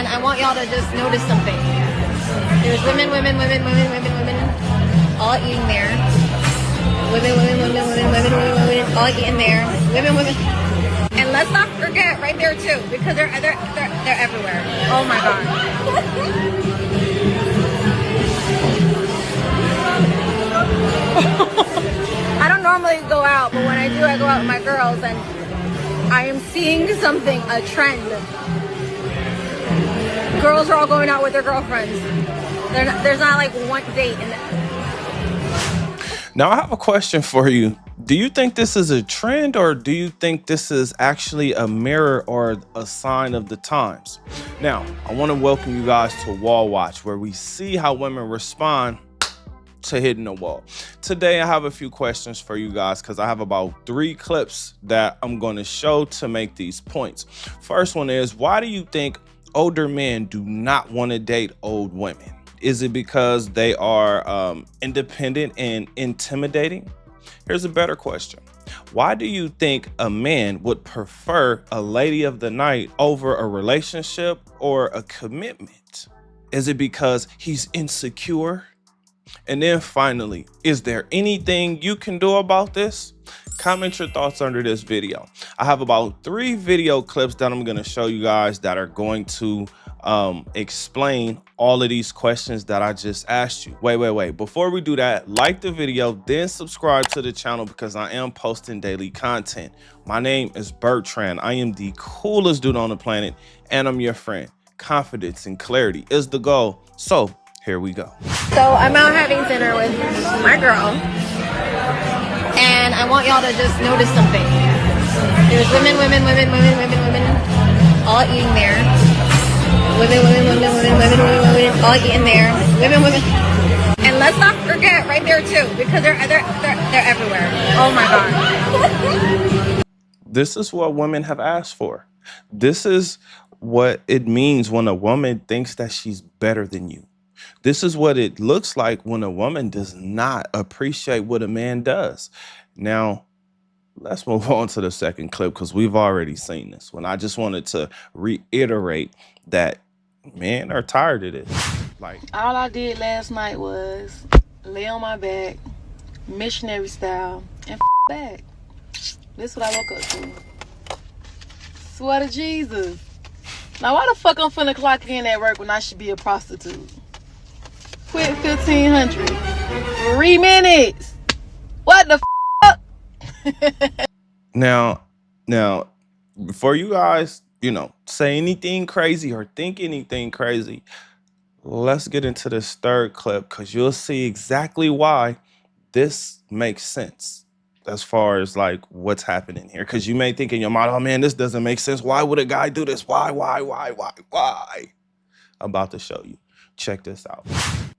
And I want y'all to just notice something. There's women, all eating there. Women, all eating there. Women. And let's not forget right there too, because they're everywhere. Oh my god. I don't normally go out, but when I do, I go out with my girls, and I am seeing something, a trend. Girls are all going out with their girlfriends. There's not like one date. Now, I have a question for you. Do you think this is a trend, or do you think this is actually a mirror or a sign of the times? Now, I want to welcome you guys to Wall Watch, where we see how women respond to hitting a wall. Today, I have a few questions for you guys because I have about 3 clips that I'm going to show to make these points. First one is, why do you think older men do not want to date old women? Is it because they are independent and intimidating? Here's a better question. Why do you think a man would prefer a lady of the night over a relationship or a commitment? Is it because he's insecure? And then finally, is there anything you can do about this? Comment your thoughts under this video. I have about 3 video clips that I'm going to show you guys that are going to explain all of these questions that I just asked you. Wait. Before we do that, like the video, then subscribe to the channel because I am posting daily content. My name is Bertrand. I am the coolest dude on the planet, and I'm your friend. Confidence and clarity is the goal. So here we go. So I'm out having dinner with my girl, and I want y'all to just notice something. There's women, all eating there. Women, all eating there. Women. And let's not forget right there too, because they're everywhere. Oh my god. This is what women have asked for. This is what it means when a woman thinks that she's better than you. This is what it looks like when a woman does not appreciate what a man does. Now, let's move on to the second clip because we've already seen this one. I just wanted to reiterate that men are tired of this. Like, all I did last night was lay on my back, missionary style, and back. This is what I woke up to. Swear to Jesus. Now, why the fuck I'm finna clock in at work when I should be a prostitute? Quit 1500. 3 minutes. What the fuck? Now, before you guys, say anything crazy or think anything crazy, let's get into this third clip because you'll see exactly why this makes sense as far as like what's happening here. Because you may think in your mind, oh man, this doesn't make sense. Why would a guy do this? Why? I'm about to show you. Check this out.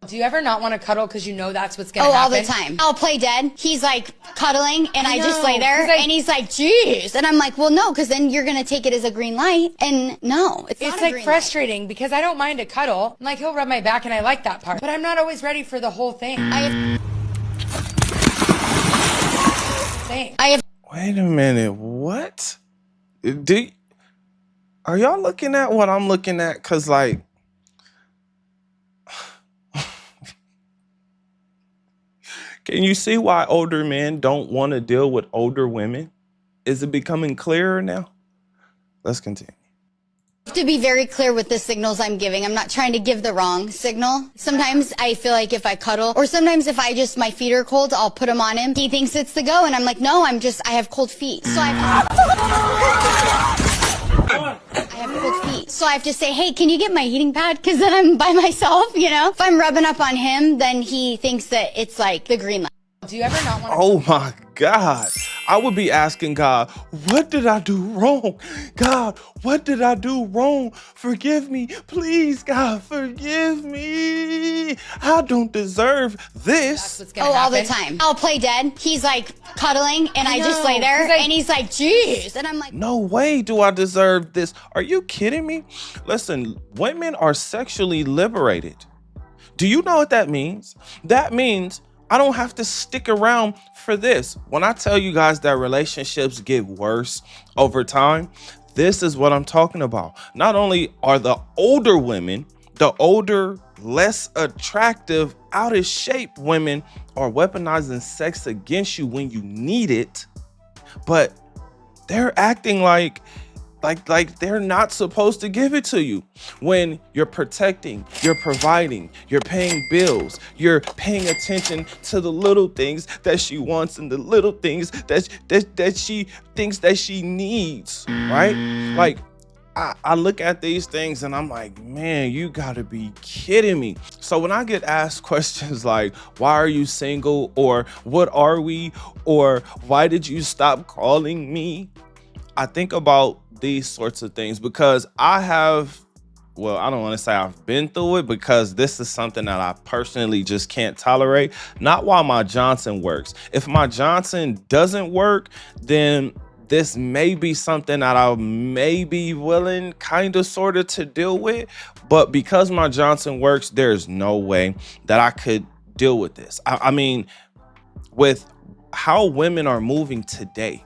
Do you ever not want to cuddle because you know that's what's gonna happen? All the time. I'll play dead. He's like cuddling and I just lay there and he's like, geez. And I'm like, well, no, because then you're going to take it as a green light. And no, it's not a like green frustrating light. because I don't mind a cuddle. Like he'll rub my back and I like that part, but I'm not always ready for the whole thing. I have Wait a minute. What? Are y'all looking at what I'm looking at? Because like, can you see why older men don't want to deal with older women? Is it becoming clearer now? Let's continue. to be very clear with the signals I'm giving. I'm not trying to give the wrong signal. Sometimes I feel like if I cuddle, or sometimes if my feet are cold, I'll put them on him. He thinks it's the go, and I'm like, no, I have cold feet. So I have cold feet. So I have to say, hey, can you get my heating pad? Because then I'm by myself, you know? If I'm rubbing up on him, then he thinks that it's like the green light. Do you ever not want to? Oh my God. I would be asking God, what did I do wrong? God, what did I do wrong? Forgive me. Please, God, forgive me. I don't deserve this. All the time. I'll play dead. He's like cuddling and I just lay there and he's like, geez. And I'm like, no way do I deserve this. Are you kidding me? Listen, women are sexually liberated. Do you know what that means? That means I don't have to stick around for this. When I tell you guys that relationships get worse over time, This is what I'm talking about. Not only are the older women, the older, less attractive, out of shape women are weaponizing sex against you when you need it, but they're acting like they're not supposed to give it to you when you're protecting, you're providing, you're paying bills, you're paying attention to the little things that she wants and the little things that she thinks that she needs, right? Like, I look at these things and I'm like, man, you gotta be kidding me. So when I get asked questions like, why are you single? Or what are we? Or why did you stop calling me? I think about these sorts of things because I don't want to say I've been through it, because this is something that I personally just can't tolerate. Not while my Johnson works. If my Johnson doesn't work, then this may be something that I may be willing kind of sort of to deal with. But because my Johnson works, there's no way that I could deal with this. I mean, with how women are moving today,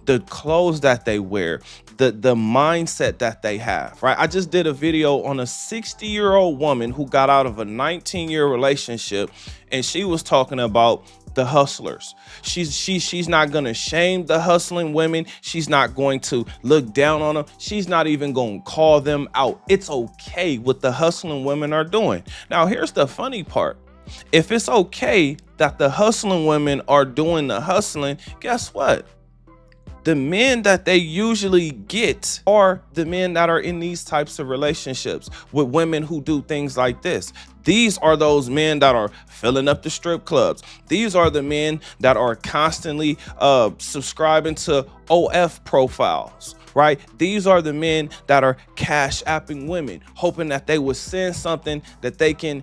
the clothes that they wear, the mindset that they have, right? I just did a video on a 60-year-old woman who got out of a 19-year relationship, and she was talking about the hustlers. She's not gonna shame the hustling women. She's not going to look down on them. She's not even gonna call them out. It's okay what the hustling women are doing. Now, here's the funny part. If it's okay that the hustling women are doing the hustling, guess what? The men that they usually get are the men that are in these types of relationships with women who do things like this. These are those men that are filling up the strip clubs. These are the men that are constantly subscribing to OF profiles, right? These are the men that are cash apping women, hoping that they would send something that they can,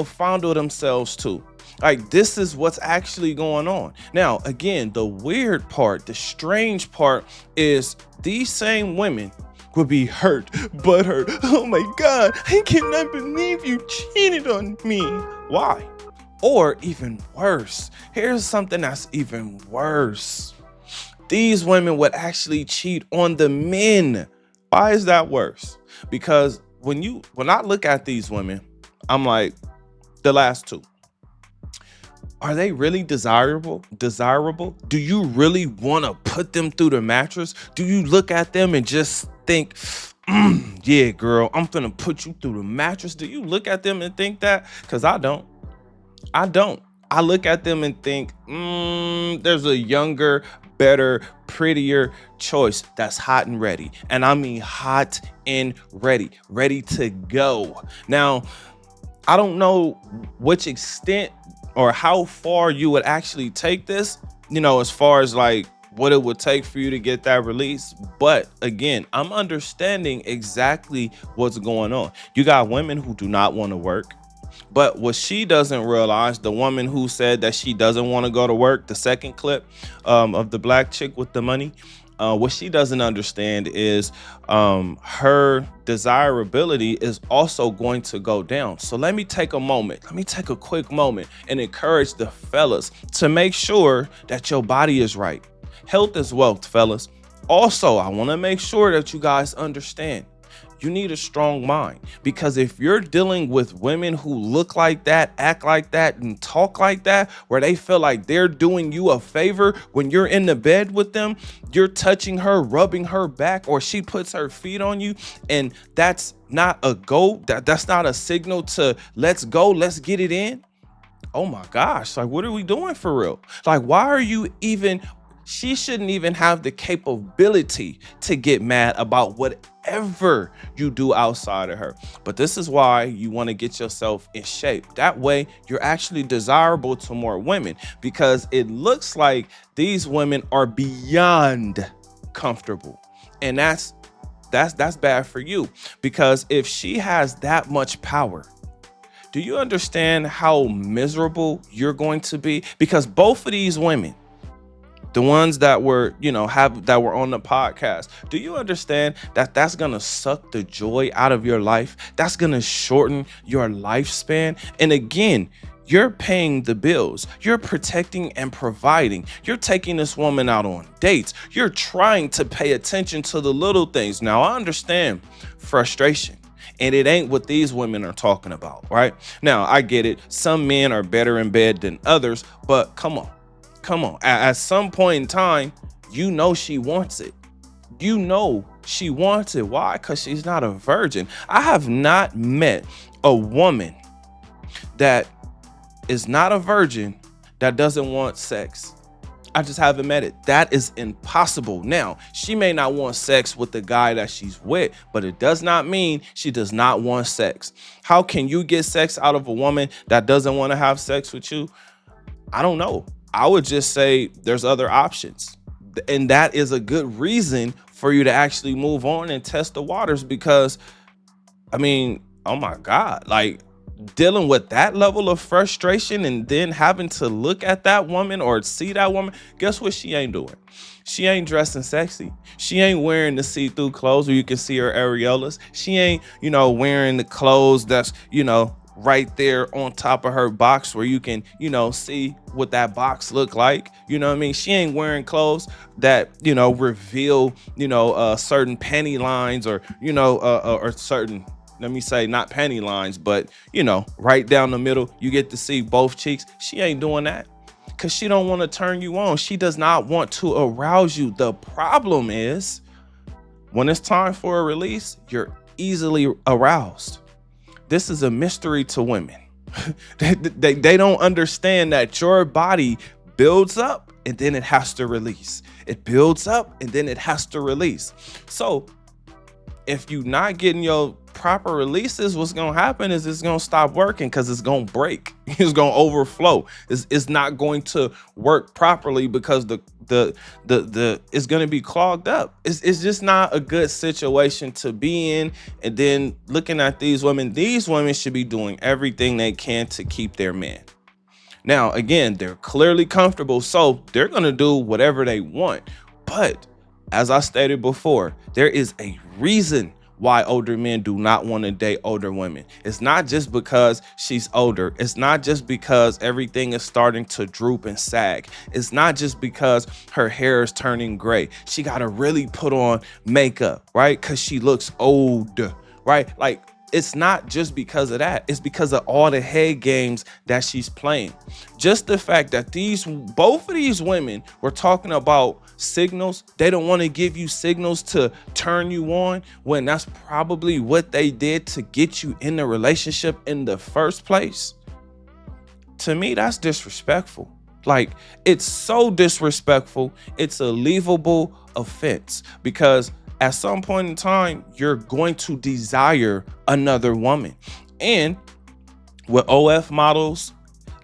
fondle themselves to. Like, this is what's actually going on. Now, again, the weird part, the strange part is these same women would be hurt. Oh my God, I cannot believe you cheated on me. Why? Or even worse, here's something that's even worse. These women would actually cheat on the men. Why is that worse? Because when I look at these women, I'm like, the last two. Are they really desirable? Do you really want to put them through the mattress? Do you look at them and just think, yeah, girl, I'm gonna put you through the mattress? Do you look at them and think that? Because I don't. I look at them and think, there's a younger, better, prettier choice that's hot and ready. And I mean hot and ready to go. Now, I don't know which extent or how far you would actually take this, as far as like what it would take for you to get that release. But again, I'm understanding exactly what's going on. You got women who do not want to work. But what she doesn't realize, the woman who said that she doesn't want to go to work, the second clip of the black chick with the money, what she doesn't understand is her desirability is also going to go down. So let me take a quick moment and encourage the fellas to make sure that your body is right. Health is wealth, fellas. Also, I want to make sure that you guys understand. You need a strong mind, because if you're dealing with women who look like that, act like that, and talk like that, where they feel like they're doing you a favor when you're in the bed with them, you're touching her, rubbing her back, or she puts her feet on you, and that's not a go, that's not a signal to let's go, let's get it in. Oh my gosh, like, what are we doing for real? Like, why are you even... She shouldn't even have the capability to get mad about whatever you do outside of her. But this is why you want to get yourself in shape. That way, you're actually desirable to more women, because it looks like these women are beyond comfortable. And that's bad for you, because if she has that much power, do you understand how miserable you're going to be? Because both of these women, the ones that were, that were on the podcast, do you understand that that's going to suck the joy out of your life? That's going to shorten your lifespan. And again, You're paying the bills. You're protecting and providing. You're taking this woman out on dates. You're trying to pay attention to the little things. Now, I understand frustration, and it ain't what these women are talking about, right? Now, I get it. Some men are better in bed than others, but come on. At some point in time, you know she wants it. You know she wants it. Why? Because she's not a virgin. I have not met a woman that is not a virgin that doesn't want sex. I just haven't met it. That is impossible. Now, she may not want sex with the guy that she's with, but it does not mean she does not want sex. How can you get sex out of a woman that doesn't want to have sex with you? I don't know. I would just say there's other options. And that is a good reason for you to actually move on and test the waters, because, I mean, oh my God, like, dealing with that level of frustration and then having to look at that woman or see that woman, guess what she ain't doing? She ain't dressing sexy. She ain't wearing the see-through clothes where you can see her areolas. She ain't, wearing the clothes that's, right there on top of her box where you can, see what that box look like. You know what I mean? She ain't wearing clothes that, reveal, certain panty lines or, or certain, let me say, not panty lines, but, right down the middle, you get to see both cheeks. She ain't doing that because she don't want to turn you on. She does not want to arouse you. The problem is when it's time for a release, you're easily aroused. This is a mystery to women. They don't understand that your body builds up and then it has to release. It builds up and then it has to release. So if you're not getting your proper releases, what's going to happen is it's going to stop working because it's going to break. It's going to overflow. It's not going to work properly because the it's going to be clogged up. It's just not a good situation to be in. And then looking at these women should be doing everything they can to keep their man. Now, again, they're clearly comfortable, so they're going to do whatever they want. But as I stated before, there is a reason why older men do not want to date older women. It's not just because she's older. It's not just because everything is starting to droop and sag. It's not just because her hair is turning gray. She got to really put on makeup, right? Because she looks old, right? Like, it's not just because of that. It's because of all the head games that she's playing. Just the fact that both of these women were talking about signals. They don't want to give you signals to turn you on when that's probably what they did to get you in the relationship in the first place. To me, that's disrespectful. Like, it's so disrespectful. It's a leavable offense because at some point in time, you're going to desire another woman. And with OF models,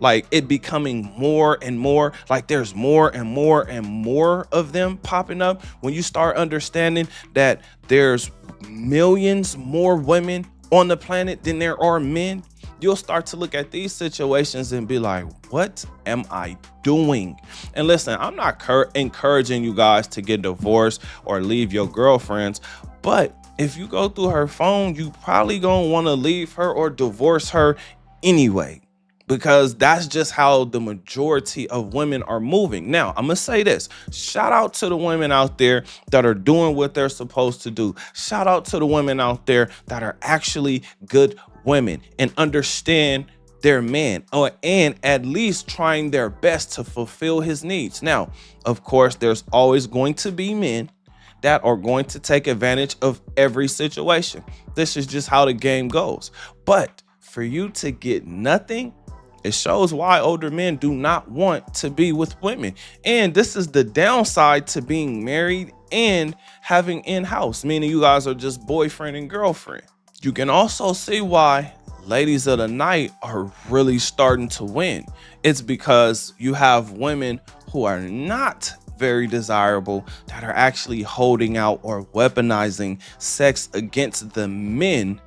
like it becoming more and more, like there's more and more and more of them popping up. When you start understanding that there's millions more women on the planet than there are men, you'll start to look at these situations and be like, what am I doing? And listen, I'm not encouraging you guys to get divorced or leave your girlfriends, but if you go through her phone, you probably gonna want to leave her or divorce her anyway, because that's just how the majority of women are moving. Now, I'm gonna say this. Shout out to the women out there that are doing what they're supposed to do. Shout out to the women out there that are actually good women and understand their man, and at least trying their best to fulfill his needs. Now, of course, there's always going to be men that are going to take advantage of every situation. This is just how the game goes. But for you to get nothing, it shows why older men do not want to be with women. And this is the downside to being married and having in-house, meaning you guys are just boyfriend and girlfriend. You can also see why ladies of the night are really starting to win. It's because you have women who are not very desirable that are actually holding out or weaponizing sex against the men.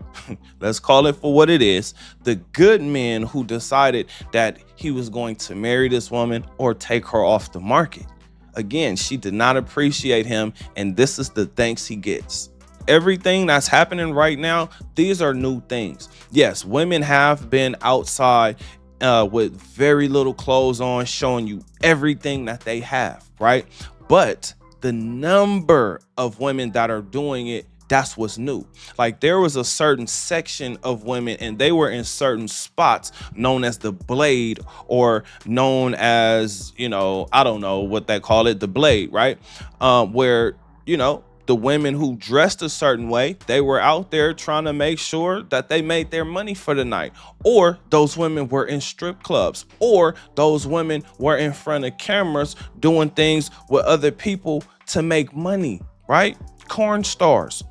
Let's call it for what it is. The good men who decided that he was going to marry this woman or take her off the market. Again, she did not appreciate him, and this is the thanks he gets. Everything that's happening right now, these are new things. Yes, women have been outside with very little clothes on, showing you everything that they have, right? But the number of women that are doing it, that's what's new. Like, there was a certain section of women and they were in certain spots known as the blade, or known as, you know, I don't know what they call it, the blade, right? Where, you know, the women who dressed a certain way, they were out there trying to make sure that they made their money for the night. Or those women were in strip clubs, or those women were in front of cameras doing things with other people to make money, right? Corn stars.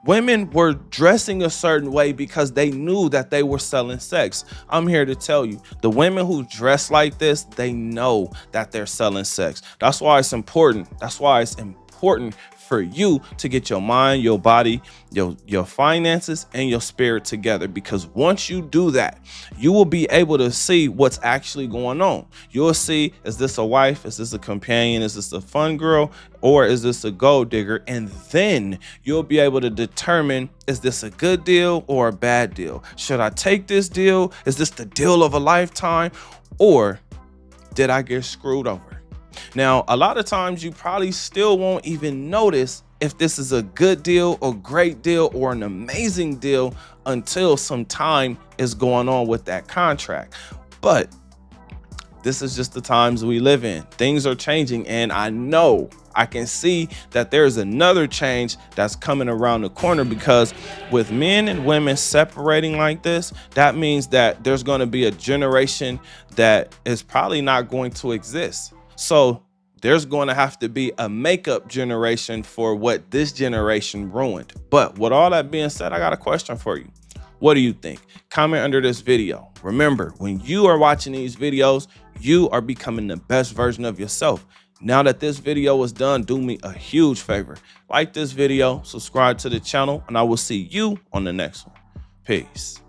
Women were dressing a certain way because they knew that they were selling sex. I'm here to tell you, the women who dress like this, they know that they're selling sex. That's why it's important. That's why it's important for you to get your mind, your body, your finances, and your spirit together. Because once you do that, you will be able to see what's actually going on. You'll see, is this a wife? Is this a companion? Is this a fun girl? Or is this a gold digger? And then you'll be able to determine, is this a good deal or a bad deal? Should I take this deal? Is this the deal of a lifetime? Or did I get screwed over? Now, a lot of times you probably still won't even notice if this is a good deal or great deal or an amazing deal until some time is going on with that contract. But this is just the times we live in. Things are changing, and I can see that there's another change that's coming around the corner, because with men and women separating like this, that means that there's going to be a generation that is probably not going to exist. So there's going to have to be a makeup generation for what this generation ruined. But with all that being said, I got a question for you. What do you think? Comment under this video. Remember, when you are watching these videos, you are becoming the best version of yourself. Now that this video is done, do me a huge favor. Like this video, subscribe to the channel, and I will see you on the next one. Peace.